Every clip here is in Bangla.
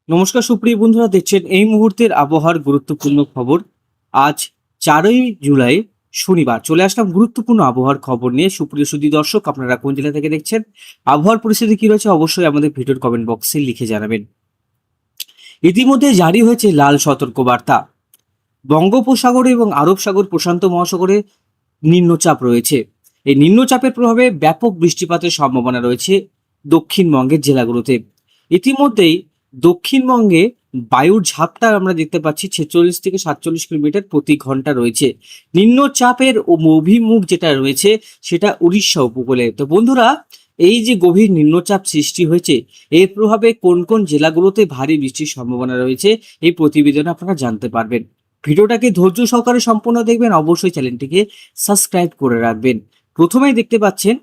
নমস্কার সুপ্রিয় বন্ধুরা, দেখছেন এই মুহূর্তের আবহাওয়ার গুরুত্বপূর্ণ খবর। আজ 4ই জুলাই শনিবার চলে আসলাম গুরুত্বপূর্ণ আবহাওয়ার খবর নিয়ে। সুপ্রিয় সুধী দর্শক, আপনারা কোন জেলা থেকে দেখছেন, আবহাওয়ার পরিস্থিতি কি রয়েছে অবশ্যই আমাদের ভিডিওর কমেন্ট বক্সে লিখে জানাবেন। ইতিমধ্যে জারি হয়েছে লাল সতর্কবার্তা। বঙ্গোপসাগর এবং আরব সাগর প্রশান্ত মহাসাগরে নিম্নচাপ রয়েছে। এই নিম্নচাপের প্রভাবে ব্যাপক বৃষ্টিপাতের সম্ভাবনা রয়েছে দক্ষিণবঙ্গের জেলাগুলোতে। ইতিমধ্যেই দক্ষিণবঙ্গে বায়ুর ঝাপটা আমরা দেখতে পাচ্ছি 46 থেকে 47 কিলোমিটার প্রতি ঘন্টা রয়েছে। নিম্নচাপের অভিমুখ যেটা রয়েছে সেটা উড়িষ্যা উপকূলে। তো বন্ধুরা, এই যে গভীর নিম্নচাপ সৃষ্টি হয়েছে, এর প্রভাবে কোন কোন জেলাগুলোতে ভারী বৃষ্টির সম্ভাবনা রয়েছে এই প্রতিবেদনে আপনারা জানতে পারবেন। ভিডিওটাকে ধৈর্য সহকারে সম্পূর্ণ দেখবেন, অবশ্যই চ্যানেলটিকে সাবস্ক্রাইব করে রাখবেন। প্রথমেই দেখতে পাচ্ছেন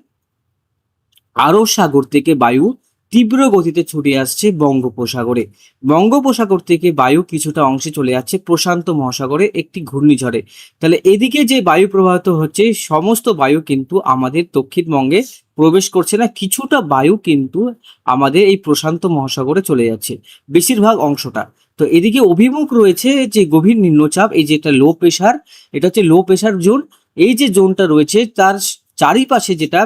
আরব সাগর থেকে বায়ু তীব্র গতিতে ছুটে আসছে বঙ্গোপসাগরে। বঙ্গোপসাগর থেকে বায়ু কিছুটা অংশে চলে যাচ্ছে প্রশান্ত মহাসাগরে একটি ঘূর্ণিঝড়ে। তাহলে এদিকে যে বায়ু প্রবাহিত হচ্ছে, সমস্ত বায়ু কিন্তু আমাদের দক্ষিণবঙ্গে প্রবেশ করছে না, কিছুটা বায়ু কিন্তু আমাদের এই প্রশান্ত মহাসাগরে চলে যাচ্ছে, বেশিরভাগ অংশটা। তো এদিকে অভিমুখ রয়েছে যে গভীর নিম্নচাপ, এই যে এটা লো প্রেশার, এটা হচ্ছে লো প্রেশার জোন। এই যে জোনটা রয়েছে তার চারিপাশে যেটা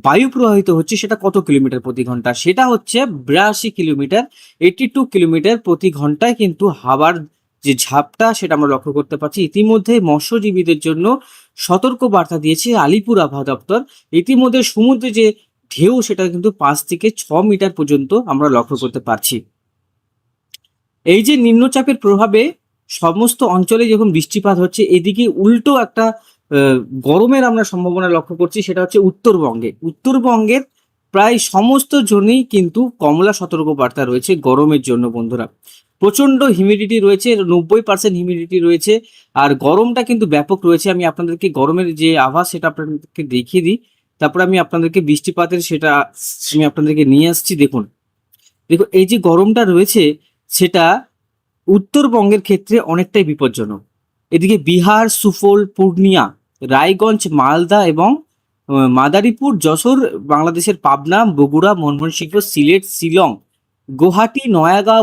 বায়ু প্রবাহিত হচ্ছে সেটা কত কিলোমিটার প্রতি ঘন্টা, সেটা হচ্ছে 82 কিলোমিটার, 82 কিলোমিটার প্রতি ঘন্টায় কিন্তু হাওয়ার যে ঝাপটা সেটা আমরা লক্ষ্য করতে পারছি। ইতিমধ্যে মৎস্যজীবীদের জন্য সতর্ক বার্তা দিয়েছে আলিপুর আবহাওয়া দপ্তর। ইতিমধ্যে সমুদ্রে যে ঢেউ সেটা কিন্তু 5 থেকে 6 মিটার পর্যন্ত আমরা লক্ষ্য করতে পারছি। এই যে নিম্নচাপের প্রভাবে সমস্ত অঞ্চলে যখন বৃষ্টিপাত হচ্ছে, এদিকে উল্টো একটা গরমের আমরা সম্ভাবনা লক্ষ্য করছি, সেটা হচ্ছে উত্তরবঙ্গে। উত্তরবঙ্গের প্রায় সমস্ত জনেই কিন্তু কমলা সতর্কবার্তা রয়েছে গরমের জন্য বন্ধুরা। প্রচন্ড হিউমিডিটি রয়েছে, 90% হিউমিডিটি রয়েছে, আর গরমটা কিন্তু ব্যাপক রয়েছে। আমি আপনাদেরকে গরমের যে আভাস সেটা আপনাদেরকে দেখিয়ে দিই, তারপর আমি আপনাদেরকে বৃষ্টিপাতের সেটা আমি আপনাদেরকে নিয়ে আসছি। দেখুন দেখুন এই যে গরমটা রয়েছে সেটা উত্তরবঙ্গের ক্ষেত্রে অনেকটাই বিপজ্জনক। এদিকে বিহার, সুফল, পূর্ণিয়া, রায়গঞ্জ, মালদা এবং মাদারীপুর, যশোর, বাংলাদেশের পাবনা, বগুড়া, ময়মনসিংহ, সিলেট, শিলং, গুয়াহাটি, নয়াগাঁও,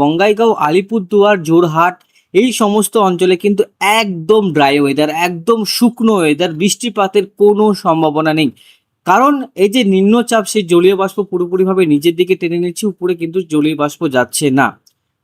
বঙ্গাইগাঁও, আলিপুরদুয়ার, জোরহাট, এই সমস্ত অঞ্চলে কিন্তু একদম ড্রাই ওয়েদার, একদম শুকনো ওয়েদার, বৃষ্টিপাতের কোনো সম্ভাবনা নেই। কারণ এই যে নিম্নচাপ, সেই জলীয় বাষ্প পুরোপুরিভাবে নিচের দিকে টেনে নিচ্ছে, উপরে কিন্তু জলীয় বাষ্প যাচ্ছে না।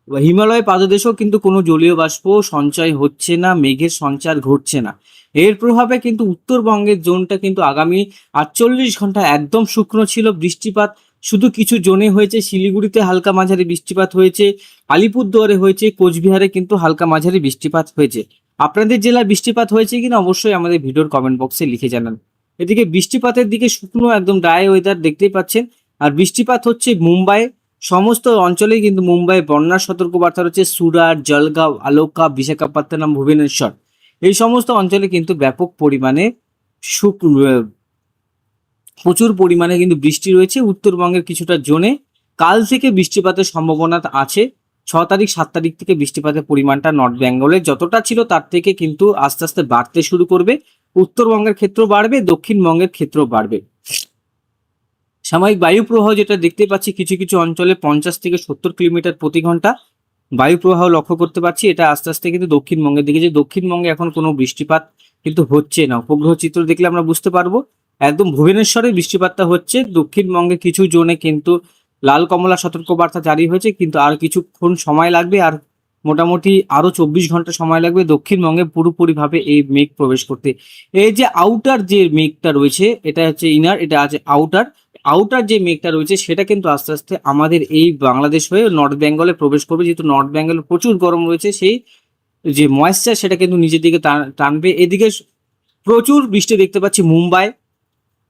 হিমালয় পাদদেশেও কিন্তু কোনো জলীয় বাষ্প সঞ্চয় হচ্ছে না, মেঘের সঞ্চার ঘটছে না। এর প্রভাবে কিন্তু উত্তরবঙ্গের জোনটা কিন্তু আগামী 48 ঘন্টা একদম শুকনো ছিল। বৃষ্টিপাত শুধু কিছু জোনে হয়েছে, শিলিগুড়িতে হালকা মাঝারি বৃষ্টিপাত হয়েছে, আলিপুরদুয়ারে হয়েছে, কোচবিহারে কিন্তু হালকা মাঝারি বৃষ্টিপাত হয়েছে। আপনাদের জেলায় বৃষ্টিপাত হয়েছে কিনা অবশ্যই আমাদের ভিডিওর কমেন্ট বক্সে লিখে জানান। এদিকে বৃষ্টিপাতের দিকে শুকনো একদম ড্রাই ওয়েদার দেখতেই পাচ্ছেন। আর বৃষ্টিপাত হচ্ছে মুম্বাই, সমস্ত অঞ্চলেই কিন্তু মুম্বাই বন্যার সতর্কবার্তা রয়েছে। সুরাট, জলগাঁও, আলোকা, বিশাখাপত্তনম, ভুবনেশ্বর, এই সমস্ত অঞ্চলে কিন্তু ব্যাপক পরিমাণে প্রচুর পরিমাণে কিন্তু বৃষ্টি রয়েছে। উত্তরবঙ্গের কিছুটা জোনে কাল থেকে বৃষ্টিপাতের সম্ভাবনা আছে। 6 তারিখ 7 তারিখ থেকে বৃষ্টিপাতের পরিমাণটা নর্থ বেঙ্গলে যতটা ছিল তার থেকে কিন্তু আস্তে আস্তে বাড়তে শুরু করবে। উত্তরবঙ্গের ক্ষেত্রেও বাড়বে, দক্ষিণবঙ্গের ক্ষেত্রেও বাড়বে। সাময়িক বায়ু প্রবাহ যেটা দেখতে পাচ্ছি, কিছু কিছু অঞ্চলে 50 থেকে 70 কিলোমিটার প্রতি ঘন্টা বায়ু প্রবাহ লক্ষ্য করতে পারছি। এটা আস্তে আস্তে কিন্তু দক্ষিণবঙ্গের দিকে, যে দক্ষিণবঙ্গে এখন কোনো বৃষ্টিপাত কিন্তু হচ্ছে না। উপগ্রহ চিত্র দেখলে আমরা বুঝতে পারবো একদম ভুবনেশ্বরে বৃষ্টিপাতটা হচ্ছে। দক্ষিণবঙ্গে কিছু জোনে কিন্তু লাল কমলা সতর্কবার্তা জারি হয়েছে, কিন্তু আর কিছুক্ষণ সময় লাগবে, আর মোটামুটি আরো 24 ঘন্টা সময় লাগবে দক্ষিণবঙ্গে পুরোপুরিভাবে এই মেঘ প্রবেশ করতে। এই যে আউটার যে মেঘটা রয়েছে এটা হচ্ছে ইনার, এটা আছে আউটার। আউটার যে মেঘটা রয়েছে সেটা কিন্তু আস্তে আস্তে আমাদের এই বাংলাদেশ হয়ে নর্থ বেঙ্গলে প্রবেশ করবে। যেহেতু নর্থ বেঙ্গলে প্রচুর গরম রয়েছে, সেই যে ময়েশ্চার সেটা কিন্তু নিজের দিকে টানবে। এদিকে প্রচুর বৃষ্টি দেখতে পাচ্ছি মুম্বাই,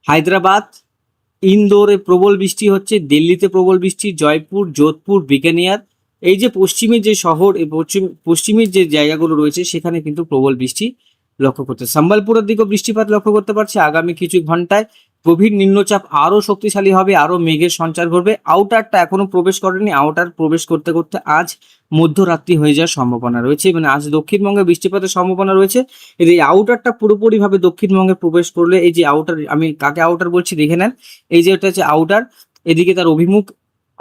হায়দ্রাবাদ, ইন্দোরে প্রবল বৃষ্টি হচ্ছে, দিল্লিতে প্রবল বৃষ্টি, জয়পুর, যোধপুর, বিকানিয়ার, এই যে পশ্চিমের যে শহর, এই পশ্চিমের যে জায়গাগুলো রয়েছে সেখানে কিন্তু প্রবল বৃষ্টি লক্ষ্য করতে। সম্বলপুরের দিকেও বৃষ্টিপাত লক্ষ্য করতে পারছি। আগামী কিছু ঘন্টায় গভীর নিম্নচাপ আরো শক্তিশালী হবে, আরো মেঘের সঞ্চার করবে। আউটারটা এখনো প্রবেশ করেনি, আউটার প্রবেশ করতে করতে আজ মধ্যরাত্রি হয়ে যাওয়ার সম্ভাবনা রয়েছে, মানে আজ দক্ষিণবঙ্গে বৃষ্টিপাতের সম্ভাবনা রয়েছে। এই আউটারটা পুরোপুরিভাবে দক্ষিণবঙ্গে প্রবেশ করলে, এই যে আউটার, আমি কাকে আউটার বলছি দেখে নেন, এই যে এটা হচ্ছে আউটার, এদিকে তার অভিমুখ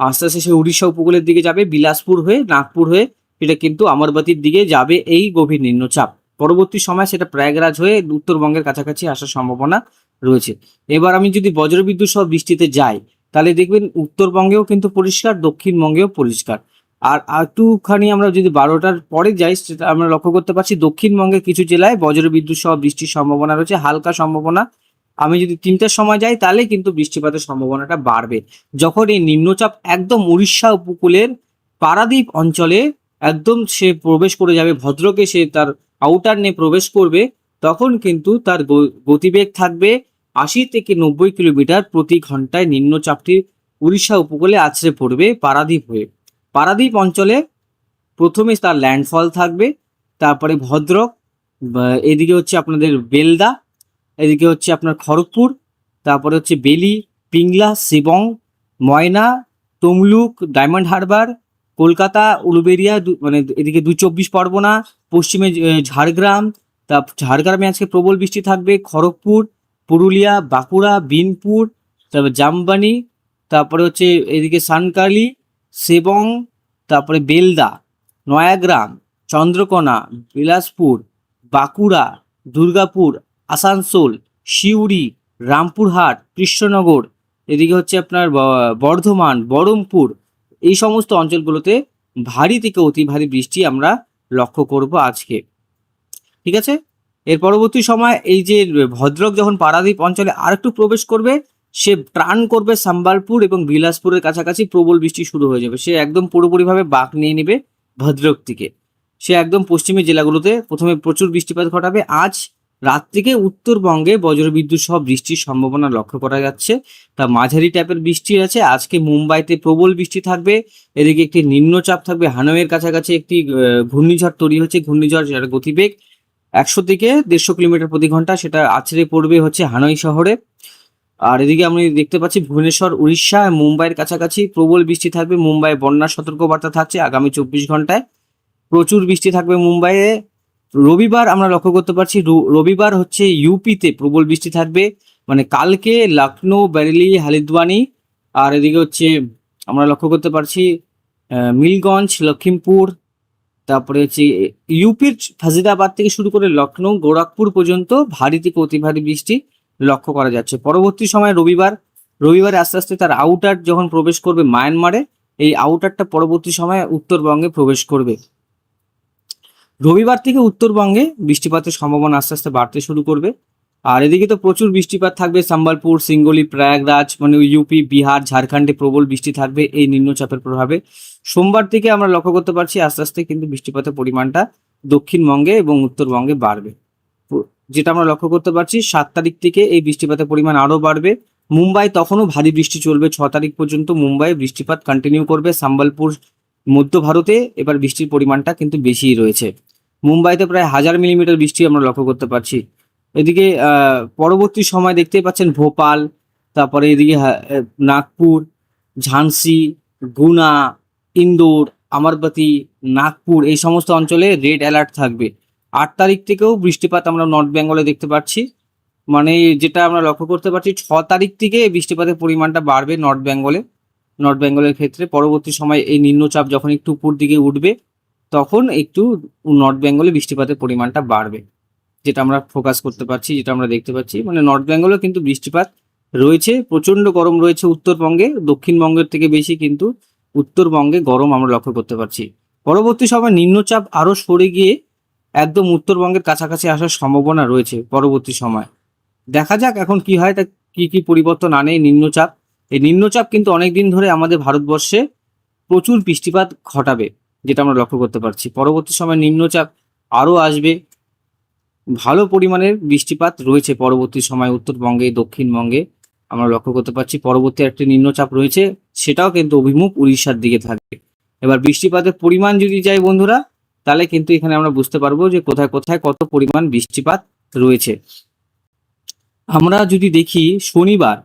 আস্তে আস্তে সে উড়িষ্যা উপকূলের দিকে যাবে, বিলাসপুর হয়ে নাগপুর হয়ে সেটা কিন্তু অমরবাতির দিকে যাবে এই গভীর নিম্নচাপ। পরবর্তী সময় সেটা প্রয়াগরাজ হয়ে উত্তরবঙ্গের কাছাকাছি আসার সম্ভাবনা রয়েছে। এবার আমি যদি বজ্রবিদ্যুৎ সহ বৃষ্টিতে যাই, তাহলে দেখবেন উত্তরবঙ্গেও কিন্তু পরিষ্কার, দক্ষিণবঙ্গেও পরিষ্কার। আর একটুখানি আমরা যদি 12টার পরে যাই, সেটা আমরা লক্ষ্য করতে পারছি দক্ষিণবঙ্গের কিছু জেলায় বজ্রবিদ্যুৎ সহ বৃষ্টির সম্ভাবনা রয়েছে, হালকা সম্ভাবনা। আমি যদি 3টার সময় যাই, তাহলে কিন্তু বৃষ্টিপাতের সম্ভাবনাটা বাড়বে। যখন এই নিম্নচাপ একদম উড়িষ্যা উপকূলের পারাদ্বীপ অঞ্চলে একদম সে প্রবেশ করে যাবে, ভদ্রকে সে তার আউটার নিয়ে প্রবেশ করবে, তখন কিন্তু তার গতিবেগ থাকবে 80 থেকে 90 কিলোমিটার প্রতি ঘন্টায়। নিম্নচাপটি উড়িষ্যা উপকূলে আছড়ে পড়বে পারাদ্বীপ হয়ে। পারাদ্বীপ অঞ্চলে প্রথমে তার ল্যান্ডফল থাকবে, তারপরে ভদ্রক, এদিকে হচ্ছে আপনাদের বেলদা, এদিকে হচ্ছে আপনার খড়গপুর, তারপরে হচ্ছে বেলি, পিংলা, শিবং, ময়না, তমলুক, ডায়মন্ড হারবার, কলকাতা, উলুবেড়িয়া, মানে এদিকে 24 পরগনা, পশ্চিমে ঝাড়গ্রাম। ঝাড়গ্রামে আজকে প্রবল বৃষ্টি থাকবে, খড়গপুর, পুরুলিয়া, বাঁকুড়া, বিনপুর, তারপর জামবানি, তারপরে হচ্ছে এদিকে সানকালি, শিবং, তারপরে বেলদা, নয়াগ্রাম, চন্দ্রকোনা, বিলাসপুর, বাঁকুড়া, দুর্গাপুর, আসানসোল, সিউড়ি, রামপুরহাট, কৃষ্ণনগর, এদিকে হচ্ছে আপনার বর্ধমান, বহরমপুর, এই সমস্ত অঞ্চলগুলোতে ভারী থেকে অতি ভারী বৃষ্টি আমরা লক্ষ্য করব আজকে। ঠিক আছে, এর পরবর্তী সময় এই যে ভদ্রক যখন পারাদ্বীপ অঞ্চলে আরেকটু প্রবেশ করবে, সে টার্ন করবে সম্বলপুর এবং বিলাসপুরের কাছাকাছি, প্রবল বৃষ্টি শুরু হয়ে যাবে। সে একদম পুরোপুরিভাবে বাঁক নিয়ে নেবে ভদ্রক থেকে। সে একদম পশ্চিমের জেলাগুলোতে প্রথমে প্রচুর বৃষ্টিপাত ঘটাবে। আজ রাত থেকে উত্তরবঙ্গে বজ্রবিদ্যুৎ সহ বৃষ্টির সম্ভাবনা লক্ষ্য করা যাচ্ছে। তা মাঝারি টাইপের বৃষ্টি আছে আজকে। মুম্বাইতে প্রবল বৃষ্টি থাকবে। এদিকে একটি নিম্নচাপ থাকবে, হানয়ের কাছাকাছি একটি ঘূর্ণিঝড় তৈরি হচ্ছে। ঘূর্ণিঝড় যার গতিবেগ 100 থেকে 150 কিলোমিটার প্রতি ঘন্টা, সেটা আছড়ে পড়বে হচ্ছে হানয় শহরে। আর এদিকে আমি দেখতে পাচ্ছি ভুবনেশ্বর, উড়িষ্যা, মুম্বাইয়ের কাছাকাছি প্রবল বৃষ্টি থাকবে। মুম্বাই বন্যার সতর্কবার্তা থাকছে আগামী 24 ঘন্টায়। প্রচুর বৃষ্টি থাকবে মুম্বাইয়ে। রবিবার আমরা লক্ষ্য করতে পারছি, রবিবার হচ্ছে ইউপিতে প্রবল বৃষ্টি থাকবে। মানে কালকে লখনৌ, বেরেলি, হালিদ্বানি, আর এদিকে হচ্ছে আমরা লক্ষ্য করতে পারছি মিলগঞ্জ, লখিমপুর, তারপরে হচ্ছে ইউপির ফাজিদাবাদ থেকে শুরু করে লখনৌ, গোরখপুর পর্যন্ত ভারী থেকে অতি ভারী বৃষ্টি লক্ষ্য করা যাচ্ছে। পরবর্তী সময় রবিবারে আস্তে আস্তে তার আউটার যখন প্রবেশ করবে মায়ানমারে, এই আউটারটা পরবর্তী সময়ে উত্তরবঙ্গে প্রবেশ করবে। রবিবার থেকে উত্তরবঙ্গে বৃষ্টিপাতের সম্ভাবনা আস্তে আস্তে বাড়তে শুরু করবে। আর এদিকে তো প্রচুর বৃষ্টিপাত থাকবে, সম্বলপুর, সিঙ্গলি, প্রয়াগরাজ, মানে ইউপি, বিহার, ঝাড়খণ্ডে প্রবল বৃষ্টি থাকবে এই নিম্নচাপের প্রভাবে। সোমবার থেকে আমরা লক্ষ্য করতে পারছি আস্তে আস্তে কিন্তু বৃষ্টিপাতের পরিমাণটা দক্ষিণবঙ্গে এবং উত্তরবঙ্গে বাড়বে। যেটা আমরা লক্ষ্য করতে পারছি 7 তারিখ থেকে এই বৃষ্টিপাতের পরিমাণ আরও বাড়বে। মুম্বাই তখনও ভারী বৃষ্টি চলবে, 6 তারিখ পর্যন্ত মুম্বাই বৃষ্টিপাত কন্টিনিউ করবে। সম্বলপুর, মধ্য ভারতে এবার বৃষ্টির পরিমাণটা কিন্তু বেশিই রয়েছে। মুম্বাইতে প্রায় 1000 মিলিমিটার বৃষ্টি আমরা লক্ষ্য করতে পারছি। এদিকে পরবর্তী সময় দেখতেই পাচ্ছেন ভোপাল, তারপরে এদিকে নাগপুর, ঝান্সি, গুনা, ইন্দোর, আমরবাতি, নাগপুর, এই সমস্ত অঞ্চলে রেড অ্যালার্ট থাকবে। 8 তারিখ থেকেও বৃষ্টিপাত আমরা নর্থ বেঙ্গলে দেখতে পাচ্ছি। মানে যেটা আমরা লক্ষ্য করতে পারছি 6 তারিখ থেকে বৃষ্টিপাতের পরিমাণটা বাড়বে নর্থ বেঙ্গলের ক্ষেত্রে। পরবর্তী সময় এই নিম্নচাপ যখন একটু উপর দিকে উঠবে, তখন একটু নর্থ বেঙ্গলে বৃষ্টিপাতের পরিমাণটা বাড়বে, যেটা আমরা ফোকাস করতে পারছি, যেটা আমরা দেখতে পাচ্ছি। মানে নর্থ বেঙ্গলেও কিন্তু বৃষ্টিপাত রয়েছে। প্রচন্ড গরম রয়েছে উত্তরবঙ্গে, দক্ষিণবঙ্গের থেকে বেশি কিন্তু উত্তরবঙ্গে গরম আমরা লক্ষ্য করতে পারছি। পরবর্তী সময় নিম্নচাপ আরো সরে গিয়ে একদম উত্তরবঙ্গের কাছাকাছি আসার সম্ভাবনা রয়েছে। পরবর্তী সময় দেখা যাক এখন কি হয়, তা কি কি পরিবর্তন আনে এই নিম্নচাপ। এই নিম্নচাপ কিন্তু অনেকদিন ধরে আমাদের ভারতবর্ষে প্রচুর বৃষ্টিপাত ঘটাবে, যেটা আমরা লক্ষ্য করতে পারছি। পরবর্তী সময় নিম্নচাপ আরও আসবে, ভালো পরিমাণের বৃষ্টিপাত রয়েছে পরবর্তী সময় উত্তরবঙ্গে, দক্ষিণবঙ্গে আমরা লক্ষ্য করতে পারছি। পরবর্তী একটি নিম্নচাপ রয়েছে, সেটাও কিন্তু অভিমুখ উড়িষ্যার দিকে থাকবে। এবার বৃষ্টিপাতের পরিমাণ যদি যাই বন্ধুরা, তাহলে কিন্তু এখানে আমরা বুঝতে পারবো যে কোথায় কোথায় কত পরিমাণ বৃষ্টিপাত রয়েছে। আমরা যদি দেখি শনিবার,